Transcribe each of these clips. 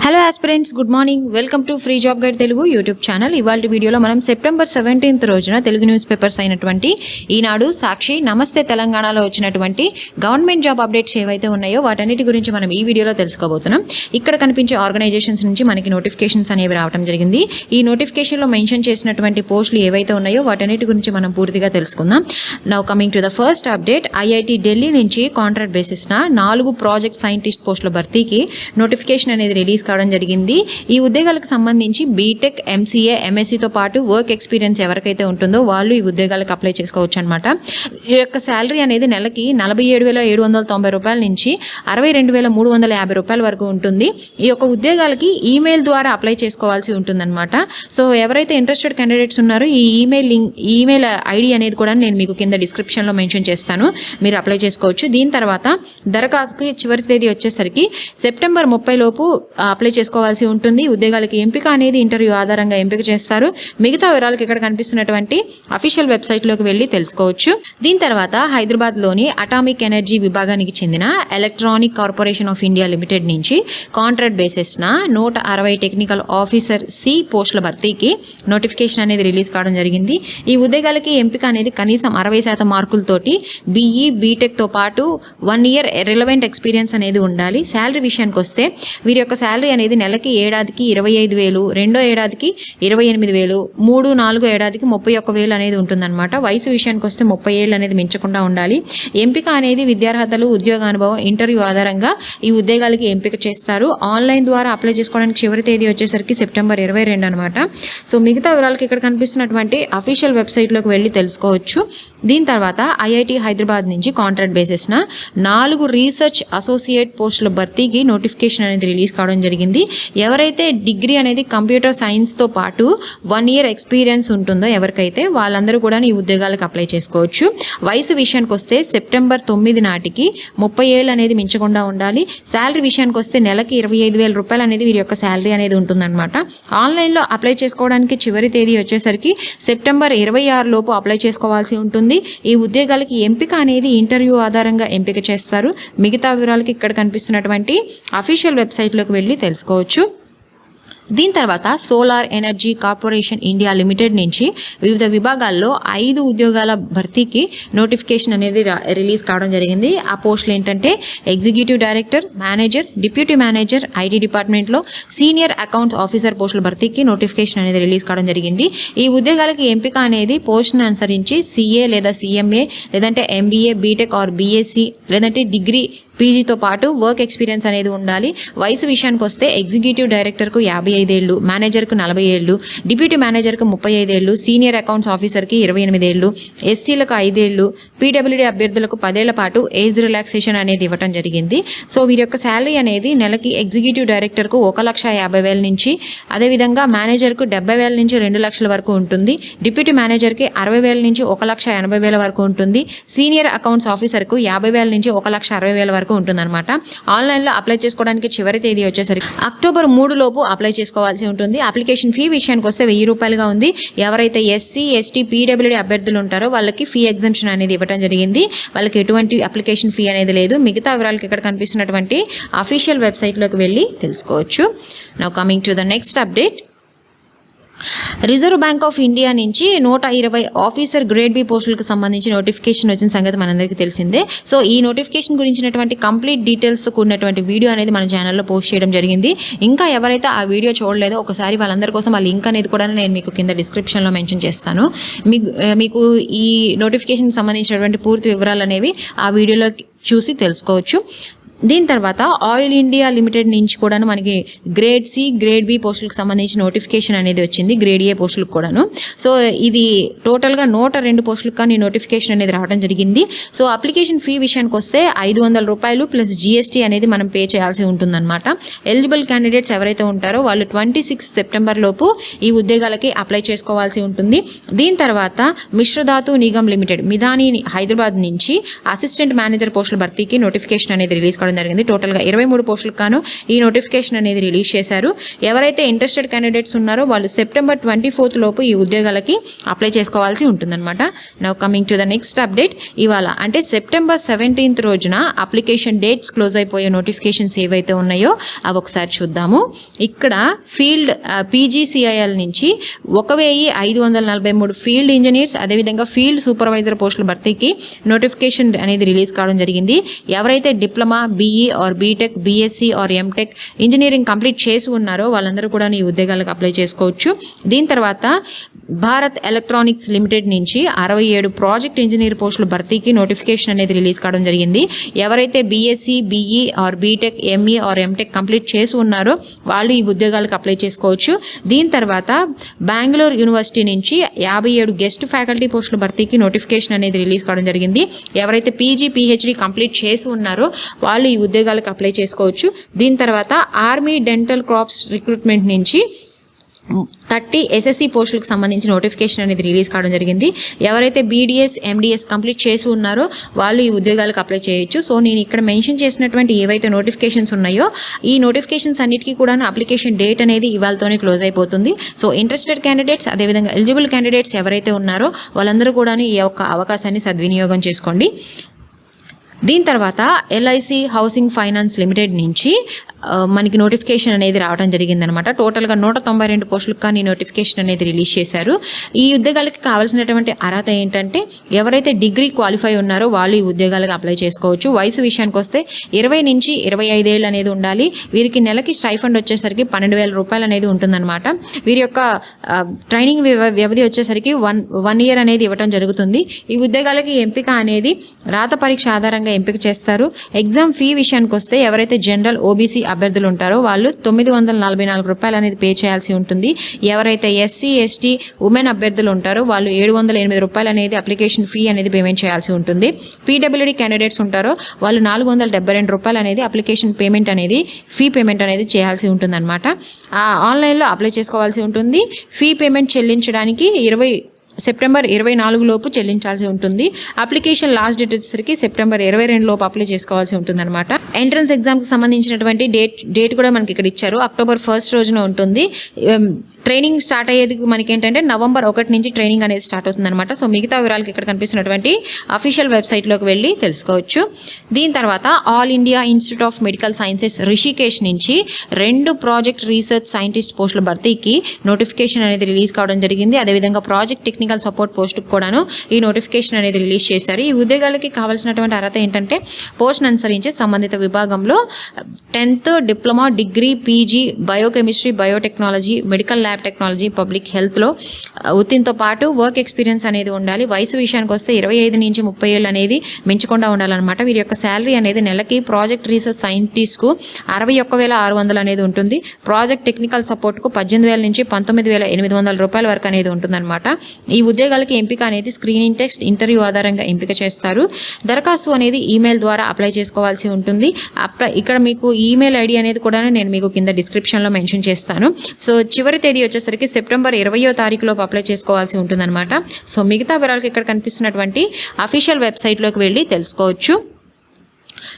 Hello aspirants, good morning. Welcome to free job guide Telugu YouTube channel. ఇవాళ వీడియోలో మనం September 17th రోజున Telugu news papers అయినటువంటి ఈనాడు, సాక్షి, నమస్తే తెలంగాణలో వచ్చినటువంటి గవర్నమెంట్ జాబ్ అప్డేట్స్ ఏవైతే ఉన్నాయో వాటన్నిటి గురించి మనం ఈ వీడియోలో తెలుసుకోబోతున్నాం. ఇక్కడ కనిపించే ఆర్గనైజేషన్స్ నుంచి మనకి నోటిఫికేషన్స్ అనేవి రావడం జరిగింది. ఈ నోటిఫికేషన్లో మెన్షన్ చేసినటువంటి పోస్టులు ఏవైతే ఉన్నాయో వాటన్నిటి గురించి మనం పూర్తిగా తెలుసుకుందాం. Now coming to the first update, IIT Delhi నుంచి కాంట్రాక్ట్ బేసిస్న 4 ప్రాజెక్ట్ సైంటిస్ట్ పోస్టుల భర్తీకి నోటిఫికేషన్ అనేది రిలీజ్ కావడం జరిగింది. ఈ ఉద్యోగాలకు సంబంధించి బీటెక్, ఎంసీఏ, ఎంఎస్సీతో పాటు వర్క్ ఎక్స్పీరియన్స్ ఎవరికైతే ఉంటుందో వాళ్ళు ఈ ఉద్యోగాలకు అప్లై చేసుకోవచ్చు అనమాట. ఈ యొక్క శాలరీ అనేది నెలకి 47,790 రూపాయల నుంచి 62,350 రూపాయల వరకు ఉంటుంది. ఈ యొక్క ఉద్యోగాలకి ఈమెయిల్ ద్వారా అప్లై చేసుకోవాల్సి ఉంటుందన్నమాట. సో ఎవరైతే ఇంట్రెస్టెడ్ క్యాండిడేట్స్ ఉన్నారో ఈ ఈమెయిల్ ఐడి అనేది కూడా నేను మీకు కింద డిస్క్రిప్షన్లో మెన్షన్ చేస్తాను, మీరు అప్లై చేసుకోవచ్చు. దీని తర్వాత దరఖాస్తుకి చివరి తేదీ వచ్చేసరికి సెప్టెంబర్ 30 లోపు అప్లై చేసుకోవాల్సి ఉంటుంది. ఉద్యోగాలకి ఎంపిక అనేది ఇంటర్వ్యూ ఆధారంగా ఎంపిక చేస్తారు. మిగతా వివరాలకు ఇక్కడ కనిపిస్తున్నటువంటి అఫీషియల్ వెబ్సైట్లోకి వెళ్ళి తెలుసుకోవచ్చు. దీని తర్వాత హైదరాబాద్లోని అటామిక్ ఎనర్జీ విభాగానికి చెందిన electronic corporation of India limited నుంచి కాంట్రాక్ట్ బేసిస్న 160 టెక్నికల్ ఆఫీసర్ సి పోస్టుల భర్తీకి నోటిఫికేషన్ అనేది రిలీజ్ కావడం జరిగింది. ఈ ఉద్యోగాలకి ఎంపిక అనేది కనీసం 60% మార్కులతోటి బీఈ, బీటెక్తో పాటు 1 year రిలవెంట్ ఎక్స్పీరియన్స్ అనేది ఉండాలి. శాలరీ విషయానికి వస్తే వీరి యొక్క శాలరీ అనేది నెలకి ఏడాదికి 25,000, రెండో ఏడాదికి 28,000, 3-4 ఏడాదికి 31,000 అనేది ఉంటుందన్నమాట. వయసు విషయానికి వస్తే 30 ఏళ్ళు అనేది మించకుండా ఉండాలి. ఎంపిక అనేది విద్యార్హతలు, ఉద్యోగ అనుభవం, ఇంటర్వ్యూ ఆధారంగా ఈ ఉద్యోగాలకి ఎంపిక చేస్తారు. ఆన్లైన్ ద్వారా అప్లై చేసుకోవడానికి చివరి తేదీ వచ్చేసరికి సెప్టెంబర్ 22 అనమాట. సో మిగతా వివరాలకి ఇక్కడ కనిపిస్తున్నటువంటి అఫీషియల్ వెబ్సైట్లోకి వెళ్ళి తెలుసుకోవచ్చు. దీని తర్వాత ఐఐటి హైదరాబాద్ నుంచి కాంట్రాక్ట్ బేసిస్న 4 రీసెర్చ్ అసోసియేట్ పోస్టుల భర్తీకి నోటిఫికేషన్ అనేది రిలీజ్ కావడం జరిగింది. ఎవరైతే డిగ్రీ అనేది కంప్యూటర్ సైన్స్తో పాటు 1 year ఎక్స్పీరియన్స్ ఉంటుందో ఎవరికైతే వాళ్ళందరూ కూడా ఈ ఉద్యోగాలకు అప్లై చేసుకోవచ్చు. వయసు విషయానికి వస్తే సెప్టెంబర్ 9 నాటికి 30 ఏళ్ళు అనేది మించకుండా ఉండాలి. శాలరీ విషయానికి వస్తే నెలకి 25,000 రూపాయలు అనేది వీరి యొక్క శాలరీ అనేది ఉంటుందన్నమాట. ఆన్లైన్లో అప్లై చేసుకోవడానికి చివరి తేదీ వచ్చేసరికి సెప్టెంబర్ 26 లోపు అప్లై చేసుకోవాల్సి ఉంటుంది. ఈ ఉద్యోగాలకి ఎంపిక అనేది ఇంటర్వ్యూ ఆధారంగా ఎంపిక చేస్తారు. మిగతా వివరాలకి ఇక్కడ కనిపిస్తున్నటువంటి అఫీషియల్ వెబ్సైట్లోకి వెళ్ళి తెలుసుకోవచ్చు. దీని తర్వాత solar energy corporation India limited నుంచి వివిధ విభాగాల్లో 5 ఉద్యోగాల భర్తీకి నోటిఫికేషన్ అనేది రిలీజ్ కావడం జరిగింది. ఆ పోస్టులు ఏంటంటే executive director, manager, deputy manager, IT డిపార్ట్మెంట్లో సీనియర్ అకౌంట్స్ ఆఫీసర్ పోస్టుల భర్తీకి నోటిఫికేషన్ అనేది రిలీజ్ కావడం జరిగింది. ఈ ఉద్యోగాలకి ఎంపిక అనేది పోస్ట్ను అనుసరించి సిఏ లేదా సిఎంఏ, లేదంటే ఎంబీఏ, బీటెక్ ఆర్ బీఎస్సీ, లేదంటే డిగ్రీ, పీజీతో పాటు వర్క్ ఎక్స్పీరియన్స్ అనేది ఉండాలి. వయసు విషయానికి వస్తే ఎగ్జిక్యూటివ్ డైరెక్టర్కు 55 ఏళ్ళు, మేనేజర్కు 40 ఏళ్ళు, డిప్యూటీ మేనేజర్కు 35 ఏళ్ళు, సీనియర్ అకౌంట్స్ ఆఫీసర్కి 28 ఏళ్ళు, ఎస్సీలకు 5 ఏళ్ళు, పీడబ్ల్యూడీ అభ్యర్థులకు 10 ఏళ్ల పాటు ఏజ్ రిలాక్సేషన్ అనేది ఇవ్వడం జరిగింది. సో వీరి యొక్క శాలరీ అనేది నెలకి ఎగ్జిక్యూటివ్ డైరెక్టర్కు 1,50,000 నుంచి, అదేవిధంగా మేనేజర్కు 70,000 నుంచి 2 లక్షల వరకు ఉంటుంది. డిప్యూటీ మేనేజర్కి 60,000 నుంచి 1,80,000 వరకు ఉంటుంది. సీనియర్ అకౌంట్స్ ఆఫీసర్కు 50,000 నుంచి 1,60,000 వరకు ఉంటుందన్నమాట. ఆన్లైన్లో అప్లై చేసుకోవడానికి చివరి తేదీ వచ్చేసరికి అక్టోబర్ 3 లోపు అప్లై చేసుకోవాల్సి ఉంటుంది. అప్లికేషన్ ఫీ విషయానికి వస్తే 1,000 రూపాయలుగా ఉంది. ఎవరైతే ఎస్సీ, ఎస్టీ, పీడబ్ల్యూడీ అభ్యర్థులు ఉంటారో వాళ్ళకి ఫీ ఎగ్జంప్షన్ అనేది ఇవ్వడం జరిగింది. వాళ్ళకి ఎటువంటి అప్లికేషన్ ఫీ అనేది లేదు. మిగతా వివరాలకి ఇక్కడ కనిపిస్తున్నటువంటి అఫీషియల్ వెబ్సైట్లోకి వెళ్ళి తెలుసుకోవచ్చు. Now coming to the next update, reserve bank of India నుంచి 120 ఆఫీసర్ గ్రేడ్ బి పోస్టులకు సంబంధించి నోటిఫికేషన్ వచ్చిన సంగతి మనందరికీ తెలిసిందే. సో ఈ నోటిఫికేషన్ గురించినటువంటి కంప్లీట్ డీటెయిల్స్తో కూడినటువంటి వీడియో అనేది మన ఛానల్లో పోస్ట్ చేయడం జరిగింది. ఇంకా ఎవరైతే ఆ వీడియో చూడలేదో ఒకసారి వాళ్ళందరి కోసం ఆ లింక్ అనేది కూడా నేను మీకు కింద డిస్క్రిప్షన్లో మెన్షన్ చేస్తాను. మీకు ఈ నోటిఫికేషన్ సంబంధించినటువంటి పూర్తి వివరాలు అనేవి ఆ వీడియోలో చూసి తెలుసుకోవచ్చు. దీని తర్వాత ఆయిల్ ఇండియా లిమిటెడ్ నుంచి కూడాను మనకి గ్రేడ్ సి, గ్రేడ్ బి పోస్టులకు సంబంధించి నోటిఫికేషన్ అనేది వచ్చింది. గ్రేడ్ ఏ పోస్టులకు కూడాను. సో ఇది టోటల్గా 102 పోస్టులకు కానీ నోటిఫికేషన్ అనేది రావడం జరిగింది. సో అప్లికేషన్ ఫీ విషయానికి వస్తే 500 రూపాయలు ప్లస్ జీఎస్టీ అనేది మనం పే చేయాల్సి ఉంటుందన్నమాట. ఎలిజిబుల్ క్యాండిడేట్స్ ఎవరైతే ఉంటారో వాళ్ళు 26 సెప్టెంబర్ లోపు ఈ ఉద్యోగాలకి అప్లై చేసుకోవాల్సి ఉంటుంది. దీని తర్వాత మిశ్రధాతు నిగమ్ లిమిటెడ్ మిదాని హైదరాబాద్ నుంచి అసిస్టెంట్ మేనేజర్ పోస్టుల భర్తీకి నోటిఫికేషన్ అనేది రిలీజ్ కావడం జరిగింది. టోటల్గా 23 పోస్టులకు గాను ఈ నోటిఫికేషన్ అనేది రిలీజ్ చేశారు. ఎవరైతే ఇంట్రెస్టెడ్ క్యాండిడేట్స్ ఉన్నారో వాళ్ళు సెప్టెంబర్ 24th లోపు ఈ ఉద్యోగాలకి అప్లై చేసుకోవాల్సి ఉంటుందన్నమాట. Now coming to the next update. ఇవాళ అంటే సెప్టెంబర్ 17th రోజున అప్లికేషన్ డేట్స్ క్లోజ్ అయిపోయే నోటిఫికేషన్స్ ఏవైతే ఉన్నాయో అవి ఒకసారి చూద్దాము. ఇక్కడ ఫీల్డ్ PGCIL నుంచి 1543 ఫీల్డ్ ఇంజనీర్స్ అదేవిధంగా ఫీల్డ్ సూపర్వైజర్ పోస్టుల భర్తీకి నోటిఫికేషన్ అనేది రిలీజ్ కావడం జరిగింది. ఎవరైతే diploma, BE or BTech, BSc or MTech engineering complete చేసి ఉన్నారో వాళ్ళందరూ కూడా ఈ ఉద్యోగాలకు అప్లై చేసుకోవచ్చు. దీని తర్వాత భారత్ ఎలక్ట్రానిక్స్ లిమిటెడ్ నుంచి 67 ప్రాజెక్ట్ ఇంజనీర్ పోస్టుల భర్తీకి నోటిఫికేషన్ అనేది రిలీజ్ కావడం జరిగింది. ఎవరైతే BSc, BE or BTech, ME or MTech complete చేసి ఉన్నారో వాళ్ళు ఈ ఉద్యోగాలకు అప్లై చేసుకోవచ్చు. దీని తర్వాత బెంగళూరు యూనివర్సిటీ నుంచి 57 గెస్ట్ ఫ్యాకల్టీ పోస్టుల భర్తీకి నోటిఫికేషన్ అనేది రిలీజ్ కావడం జరిగింది. ఎవరైతే PG, PhD కంప్లీట్ చేసి ఉన్నారో వాళ్ళు ఈ ఉద్యోగాలకు అప్లై చేసుకోవచ్చు. దీని తర్వాత ఆర్మీ డెంటల్ క్రాప్స్ రిక్రూట్మెంట్ నుంచి 30 SSC పోస్టులకు సంబంధించి నోటిఫికేషన్ అనేది రిలీజ్ కావడం జరిగింది. ఎవరైతే BDS, MDS కంప్లీట్ చేసి ఉన్నారో వాళ్ళు ఈ ఉద్యోగాలకు అప్లై చేయొచ్చు. సో నేను ఇక్కడ మెన్షన్ చేసినటువంటి ఏవైతే నోటిఫికేషన్స్ ఉన్నాయో ఈ నోటిఫికేషన్స్ అన్నిటికీ కూడా అప్లికేషన్ డేట్ అనేది ఇవాళతోనే క్లోజ్ అయిపోతుంది. సో ఇంట్రెస్టెడ్ క్యాండిడేట్స్ అదేవిధంగా ఎలిజిబుల్ క్యాండిడేట్స్ ఎవరైతే ఉన్నారో వాళ్ళందరూ కూడా ఈ యొక్క అవకాశాన్ని సద్వినియోగం చేసుకోండి. దీని తర్వాత LIC హౌసింగ్ ఫైనాన్స్ లిమిటెడ్ నుంచి మనకి నోటిఫికేషన్ అనేది రావడం జరిగిందనమాట. టోటల్గా 192 పోస్టులకు కానీ నోటిఫికేషన్ అనేది రిలీజ్ చేశారు. ఈ ఉద్యోగాలకి కావాల్సినటువంటి అర్హత ఏంటంటే ఎవరైతే డిగ్రీ క్వాలిఫై ఉన్నారో వాళ్ళు ఈ ఉద్యోగాలకు అప్లై చేసుకోవచ్చు. వయసు విషయానికి వస్తే 20 నుంచి 25 ఏళ్ళు అనేది ఉండాలి. వీరికి నెలకి స్టైఫండ్ వచ్చేసరికి 12,000 రూపాయలు అనేది ఉంటుందన్నమాట. వీరి యొక్క ట్రైనింగ్ వ్యవధి వచ్చేసరికి 1 year అనేది ఇవ్వడం జరుగుతుంది. ఈ ఉద్యోగాలకి ఎంపిక అనేది రాత పరీక్ష ఆధారంగా ఎంపిక చేస్తారు. ఎగ్జామ్ ఫీ విషయానికి వస్తే ఎవరైతే జనరల్, OBC అభ్యర్థులు ఉంటారో వాళ్ళు 944 రూపాయలు అనేది పే చేయాల్సి ఉంటుంది. ఎవరైతే SC, ST ఉమెన్ అభ్యర్థులు ఉంటారో వాళ్ళు 708 రూపాయలు అనేది అప్లికేషన్ ఫీ అనేది పేమెంట్ చేయాల్సి ఉంటుంది. PWD క్యాండిడేట్స్ ఉంటారో వాళ్ళు 472 రూపాయలు అనేది అప్లికేషన్ పేమెంట్ అనేది ఫీ పేమెంట్ అనేది చేయాల్సి ఉంటుందన్నమాట. ఆన్లైన్లో అప్లై చేసుకోవాల్సి ఉంటుంది. ఫీ పేమెంట్ చెల్లించడానికి సెప్టెంబర్ 24 లోపు చెల్లించాల్సి ఉంటుంది. అప్లికేషన్ లాస్ట్ డేట్ వచ్చేసరికి సెప్టెంబర్ 22 లోపు అప్లై చేసుకోవాల్సి ఉంటుందన్నమాట. ఎంట్రన్స్ ఎగ్జామ్కి సంబంధించినటువంటి డేట్ కూడా మనకి ఇక్కడ ఇచ్చారు. అక్టోబర్ 1st రోజున ఉంటుంది. ట్రైనింగ్ స్టార్ట్ అయ్యేది మనకి ఏంటంటే నవంబర్ 1 నుంచి ట్రైనింగ్ అనేది స్టార్ట్ అవుతుందన్నమాట. సో మిగతా వివరాలకి ఇక్కడ కనిపిస్తున్నటువంటి అఫీషియల్ వెబ్సైట్లోకి వెళ్ళి తెలుసుకోవచ్చు. దీని తర్వాత all India institute of medical sciences Rishikesh నుంచి 2 ప్రాజెక్ట్ రీసెర్చ్ సైంటిస్ట్ పోస్టుల భర్తీకి నోటిఫికేషన్ అనేది రిలీజ్ కావడం జరిగింది. అదేవిధంగా ప్రాజెక్ట్ టెక్నికల్ సపోర్ట్ పోస్టుకు కూడాను ఈ నోటిఫికేషన్ అనేది రిలీజ్ చేశారు. ఈ ఉద్యోగాలకి కావాల్సినటువంటి అర్హత ఏంటంటే పోస్ట్ను అనుసరించి సంబంధిత విభాగంలో 10th diploma, degree, PG biochemistry, biotechnology, medical lab technology, public హెల్త్లో ఉత్తీర్ణతో పాటు వర్క్ ఎక్స్పీరియన్స్ అనేది ఉండాలి. వయసు విషయానికి వస్తే 25 నుంచి 30 ఏళ్ళు అనేది మించకుండా ఉండాలన్నమాట. వీరి యొక్క శాలరీ అనేది నెలకి ప్రాజెక్ట్ రీసెర్చ్ సైంటిస్ట్కు 61,600 అనేది ఉంటుంది. ప్రాజెక్ట్ టెక్నికల్ సపోర్ట్కు 18,000 నుంచి 19,800 రూపాయల వరకు అనేది ఉంటుందన్నమాట. ఈ ఉద్యోగాలకి ఎంపిక అనేది స్క్రీనింగ్ టెస్ట్, ఇంటర్వ్యూ ఆధారంగా ఎంపిక చేస్తారు. దరఖాస్తు అనేది ఈమెయిల్ ద్వారా అప్లై చేసుకోవాల్సి ఉంటుంది. ఇక్కడ మీకు ఈమెయిల్ ID అనేది కూడా నేను మీకు కింద డిస్క్రిప్షన్లో మెన్షన్ చేస్తాను. సో చివరి తేదీ వచ్చేసరికి సెప్టెంబర్ 20వ తారీఖులోపు అప్లై చేసుకోవాల్సి ఉంటుందన్నమాట. సో మిగతా వివరాలకు ఇక్కడ కనిపిస్తున్నటువంటి అఫీషియల్ వెబ్సైట్లోకి వెళ్ళి తెలుసుకోవచ్చు.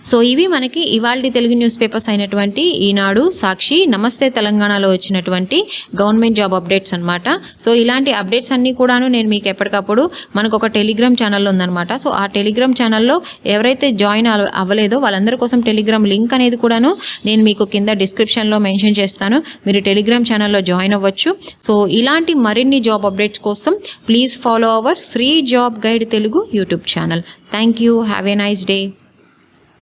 సో ఇవి మనకి ఇవాల్టి తెలుగు న్యూస్ పేపర్స్ అయినటువంటి ఈనాడు, సాక్షి, నమస్తే తెలంగాణలో వచ్చినటువంటి గవర్నమెంట్ జాబ్ అప్డేట్స్ అనమాట. సో ఇలాంటి అప్డేట్స్ అన్నీ కూడాను నేను మీకు ఎప్పటికప్పుడు మనకు ఒక టెలిగ్రామ్ ఛానల్లో ఉందన్నమాట. సో ఆ టెలిగ్రామ్ ఛానల్లో ఎవరైతే జాయిన్ అవ్వలేదో వాళ్ళందరి కోసం టెలిగ్రామ్ లింక్ అనేది కూడాను నేను మీకు కింద డిస్క్రిప్షన్లో మెన్షన్ చేస్తాను. మీరు టెలిగ్రామ్ ఛానల్లో జాయిన్ అవ్వచ్చు. సో ఇలాంటి మరిన్ని జాబ్ అప్డేట్స్ కోసం please follow our free job guide Telugu YouTube channel. Thank you. Have a nice day.